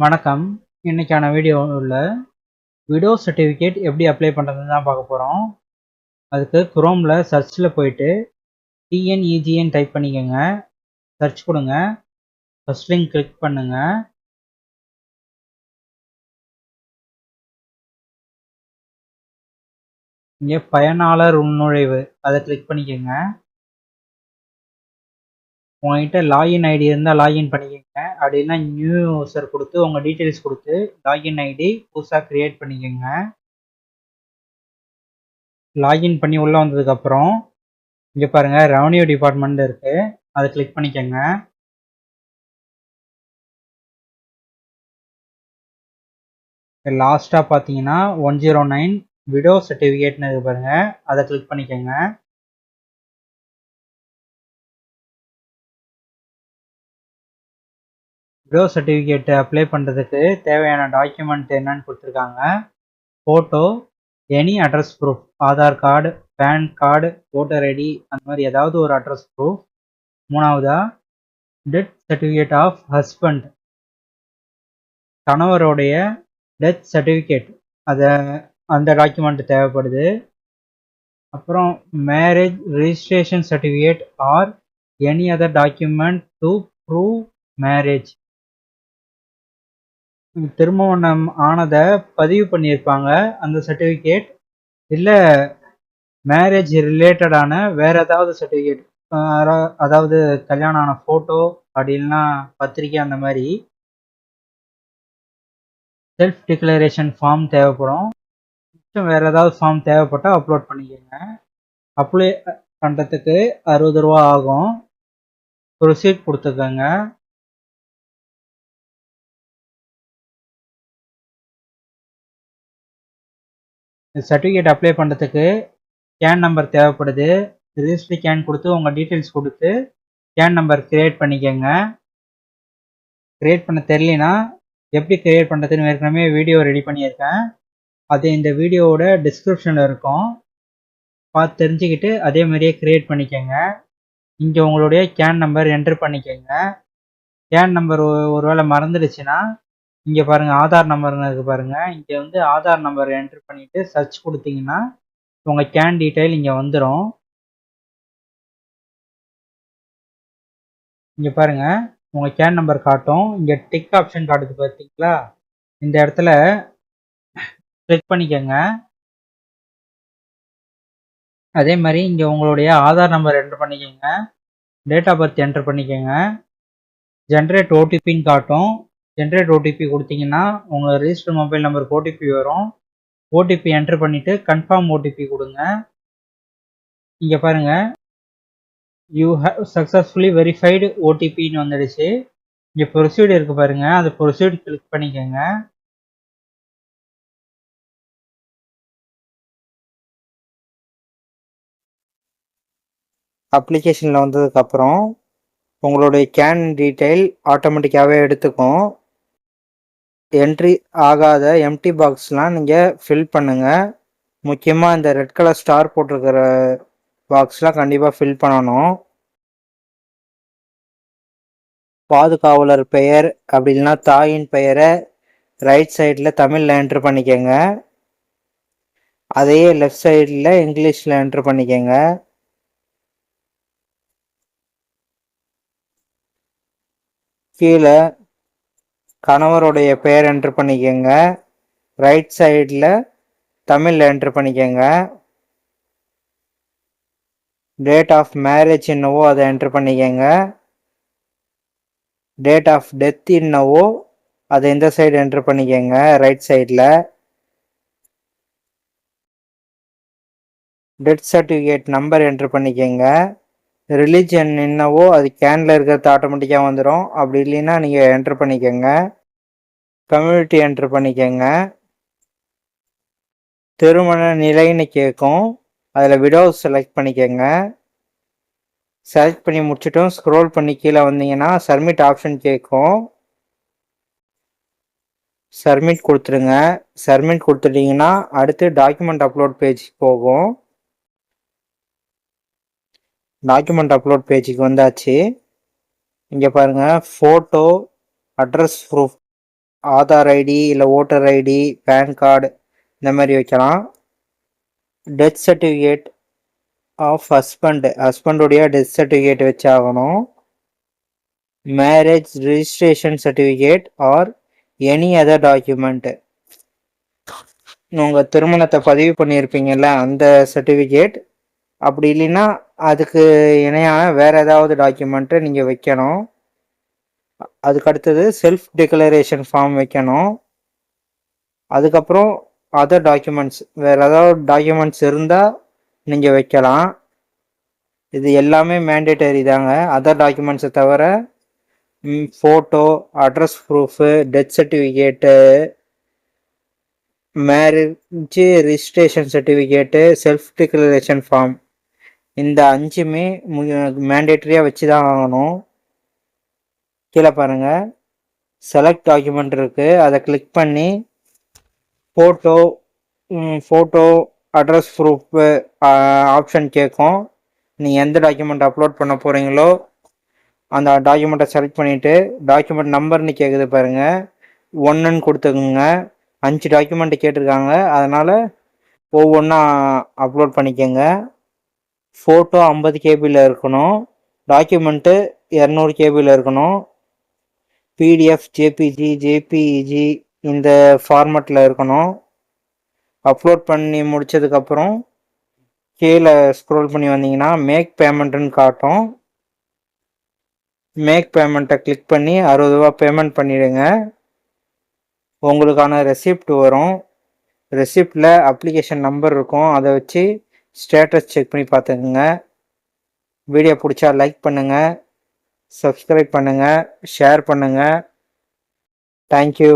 வணக்கம். இன்னைக்கான வீடியோவில் விடோ சர்டிஃபிகேட் எப்படி அப்ளை பண்ணுறதுன்னு தான் பார்க்க போகிறோம். அதுக்கு குரோமில் சர்ச்சில் போயிட்டு டிஎன்இஜிஎன் டைப் பண்ணிக்கோங்க. சர்ச் கொடுங்க. ஃபர்ஸ்ட் லிங்க் கிளிக் பண்ணுங்க. இங்கே பயனாளர் உள்நுழைவு அதை கிளிக் பண்ணிக்கோங்க. உங்கள்கிட்ட லாகின் ஐடி இருந்தால் லாகின் பண்ணிக்கோங்க. அப்படின்னா நியூ யூசர் கொடுத்து உங்கள் டீட்டெயில்ஸ் கொடுத்து லாகின் ஐடி புதுசாக க்ரியேட் பண்ணிக்கோங்க. லாகின் பண்ணி உள்ளே வந்ததுக்கப்புறம் இங்கே பாருங்கள் ரெவன்யூ டிபார்ட்மெண்ட் இருக்குது, அதை கிளிக் பண்ணிக்கோங்க. லாஸ்ட்டாக பார்த்தீங்கன்னா 109 விடோ சர்டிஃபிகேட்னு இருக்கு பாருங்க, அதை கிளிக் பண்ணிக்கோங்க. விடோ சர்டிஃபிகேட் அப்ளை பண்ணுறதுக்கு தேவையான டாக்குமெண்ட் என்னன்னு கொடுத்துருக்காங்க. Photo, any address proof, Aadhaar card, PAN card, voter ID, அந்த மாதிரி ஏதாவது ஒரு அட்ரஸ் ப்ரூஃப். மூணாவதா டெத் சர்டிஃபிகேட் ஆஃப் ஹஸ்பண்ட், கணவருடைய டெத் சர்டிஃபிகேட், அந்த டாக்குமெண்ட் தேவைப்படுது. அப்புறம் marriage registration certificate or any other document to prove marriage. திருமணம் ஆனதை பதிவு பண்ணியிருப்பாங்க அந்த சர்டிஃபிகேட், இல்லை மேரேஜ் ரிலேட்டடான வேற ஏதாவது சர்டிஃபிகேட், அதாவது கல்யாணம் ஆன ஃபோட்டோ அப்படி இல்லைன்னா பத்திரிக்கை, அந்த மாதிரி செல்ஃப் டிக்ளரேஷன் ஃபார்ம் தேவைப்படும். வேற ஏதாவது ஃபார்ம் தேவைப்பட்டால் அப்லோட் பண்ணிக்கோங்க. அப்ளை பண்ணுறதுக்கு 60 ரூபா ஆகும். ப்ரொசீட் கொடுத்துக்கோங்க. சர்டிஃபிகேட் அப்ளை பண்ணுறதுக்கு கேன் நம்பர் தேவைப்படுது. ரிஜிஸ்ட்ரி கேன் கொடுத்து உங்கள் டீட்டெயில்ஸ் கொடுத்து கேன் நம்பர் கிரியேட் பண்ணிக்கோங்க. கிரியேட் பண்ண தெரியலனா எப்படி கிரியேட் பண்ணுறதுன்னு ஏற்கனவே வீடியோ ரெடி பண்ணியிருக்கேன், அது இந்த வீடியோவோட டிஸ்கிரிப்ஷனில் இருக்கும், பார்த்து தெரிஞ்சுக்கிட்டு அதே மாதிரியே கிரியேட் பண்ணிக்கோங்க. இங்கே உங்களுடைய கேன் நம்பர் என்ட்ரு பண்ணிக்கோங்க. கேன் நம்பர் ஒருவேளை மறந்துடுச்சுன்னா இங்கே பாருங்கள் ஆதார் நம்பர்னு இருக்குது பாருங்கள், இங்கே வந்து ஆதார் நம்பர் என்ட்ரு பண்ணிவிட்டு சர்ச் கொடுத்தீங்கன்னா உங்கள் கேன் டீட்டெயில் இங்கே வந்துடும். இங்கே பாருங்கள் உங்கள் கேன் நம்பர் காட்டும். இங்கே டிக் ஆப்ஷன் காட்டுது பார்த்தீங்களா, இந்த இடத்துல கிளிக் பண்ணிக்கோங்க. அதே மாதிரி இங்கே உங்களுடைய ஆதார் நம்பர் என்ட்ரு பண்ணிக்கோங்க, டேட் ஆஃப் பர்த் என்ட்ரு பண்ணிக்கோங்க. ஜென்ரேட் ஓடிபின்னு காட்டும். ஜென்ரேட் ஓடிபி கொடுத்தீங்கன்னா உங்கள் ரிஜிஸ்டர் மொபைல் நம்பருக்கு ஓடிபி வரும். ஓடிபி என்ட்ரு பண்ணிவிட்டு கன்ஃபார்ம் ஓடிபி கொடுங்க. இங்கே பாருங்கள் யூ ஹேவ் சக்ஸஸ்ஃபுல்லி வெரிஃபைடு ஓடிபின்னு வந்துடுச்சு. இங்கே ப்ரொசீட் இருக்குது பாருங்கள், அந்த ப்ரொசீட் கிளிக் பண்ணிக்கோங்க. அப்ளிகேஷனில் வந்ததுக்கப்புறம் உங்களுடைய கேன் டீட்டெயில் ஆட்டோமேட்டிக்காகவே எடுத்துக்கும். என்ட்ரி ஆகாத எம்டி பாக்ஸ்லாம் நீங்கள் ஃபில் பண்ணுங்கள். முக்கியமாக இந்த ரெட் கலர் ஸ்டார் போட்டிருக்கிற பாக்ஸ்லாம் கண்டிப்பாக ஃபில் பண்ணணும். பாதுகாவலர் பெயர் அப்படி இல்லைன்னா தாயின் பெயரை ரைட் சைடில் தமிழில் என்ட்ரு பண்ணிக்கோங்க. அதையே லெஃப்ட் சைடில் இங்கிலீஷில் என்ட்ரு பண்ணிக்கோங்க. கீழே கணவருடைய பெயர் என்ட்ரு பண்ணிக்கோங்க. ரைட் சைடில் தமிழில் என்ட்ரு பண்ணிக்கோங்க. டேட் ஆஃப் மேரேஜ் என்னவோ அதை என்ட்ரு பண்ணிக்கோங்க. டேட் ஆஃப் டெத் என்னவோ அதை இந்த சைடு என்ட்ரு பண்ணிக்கோங்க, ரைட் சைடில். டெத் சர்டிஃபிகேட் நம்பர் என்ட்ரு பண்ணிக்கோங்க. ரிலிஜன் என்னவோ அது கேனில் இருக்கிறது ஆட்டோமேட்டிக்காக வந்துடும். அப்படி இல்லைன்னா நீங்கள் என்ட்ரு பண்ணிக்கோங்க. கம்யூனிட்டி என்ட்ரு பண்ணிக்கோங்க. திருமண நிலைன்னு கேட்கும், அதில் விடோ செலக்ட் பண்ணிக்கோங்க. செலக்ட் பண்ணி முடிச்சிட்டோம். ஸ்க்ரோல் பண்ணி கீழே வந்தீங்கன்னா சப்மிட் ஆப்ஷன் கேட்கும், சப்மிட் கொடுத்துருங்க. சப்மிட் கொடுத்துட்டிங்கன்னா அடுத்து டாக்குமெண்ட் அப்லோட் பேஜ் போகும். டாக்குமெண்ட் அப்லோட் பேஜுக்கு வந்தாச்சு. இங்கே பாருங்கள் photo, address proof Aadhaar ID இல்லை ஓட்டர் ஐடி, பேன் கார்டு இந்த மாதிரி வைக்கலாம். டெத் சர்டிஃபிகேட் ஆஃப் ஹஸ்பண்டுடைய டெத் சர்டிஃபிகேட் வச்சாகணும். Marriage registration certificate or any other document, உங்கள் திருமணத்தை பதிவு பண்ணியிருப்பீங்கல்ல அந்த சர்டிஃபிகேட், அப்படி இல்லைன்னா அதுக்கு இணையான வேறு ஏதாவது டாக்குமெண்ட்டை நீங்கள் வைக்கணும். அதுக்கு அடுத்தது செல்ஃப் டிக்ளரேஷன் ஃபார்ம் வைக்கணும். அதுக்கப்புறம் அதர் டாக்குமெண்ட்ஸ், வேறு ஏதாவது டாக்குமெண்ட்ஸ் இருந்தால் நீங்கள் வைக்கலாம். இது எல்லாமே மேண்டேட்டரி தாங்க. அதர் டாக்குமெண்ட்ஸை தவிர photo, address proof, death certificate, marriage registration certificate, self declaration form, இந்த 5மே மேண்டேட்டரியாக வச்சு தான் ஆகணும். கீழே பாருங்கள் செலக்ட் டாக்குமெண்ட் இருக்குது, அதை கிளிக் பண்ணி ஃபோட்டோ அட்ரஸ் ப்ரூஃபு ஆப்ஷன் கேட்கும். நீங்கள் எந்த டாக்குமெண்ட் அப்லோட் பண்ண போகிறீங்களோ அந்த டாக்குமெண்ட்டை செலக்ட் பண்ணிவிட்டு டாக்குமெண்ட் நம்பர்னு கேட்குது பாருங்கள், 1ன்னு கொடுத்துக்குங்க. 5 டாக்குமெண்ட்டு கேட்டிருக்காங்க, அதனால் ஒவ்வொன்றா அப்லோட் பண்ணிக்கோங்க. ஃபோட்டோ 50 கேபியில் இருக்கணும், டாக்குமெண்ட்டு 200 கேபியில் இருக்கணும், பிடிஎஃப், ஜேபிஜி இந்த ஃபார்மேட்டில் இருக்கணும். அப்லோட் பண்ணி முடித்ததுக்கப்புறம் கீழே ஸ்க்ரோல் பண்ணி வந்தீங்கன்னா மேக் பேமெண்ட்டுன்னு காட்டும். மேக் பேமெண்ட்டை கிளிக் பண்ணி 60 ரூபா பேமெண்ட் பண்ணிவிடுங்க. உங்களுக்கான ரெசிப்ட் வரும். ரெசிப்டில் அப்ளிகேஷன் நம்பர் இருக்கும், அதை வச்சு ஸ்டேட்டஸ் செக் பண்ணி பார்த்துக்குங்க. வீடியோ பிடிச்சா லைக் பண்ணுங்கள், சப்ஸ்கிரைப் பண்ணுங்கள், ஷேர் பண்ணுங்கள். தேங்க்யூ.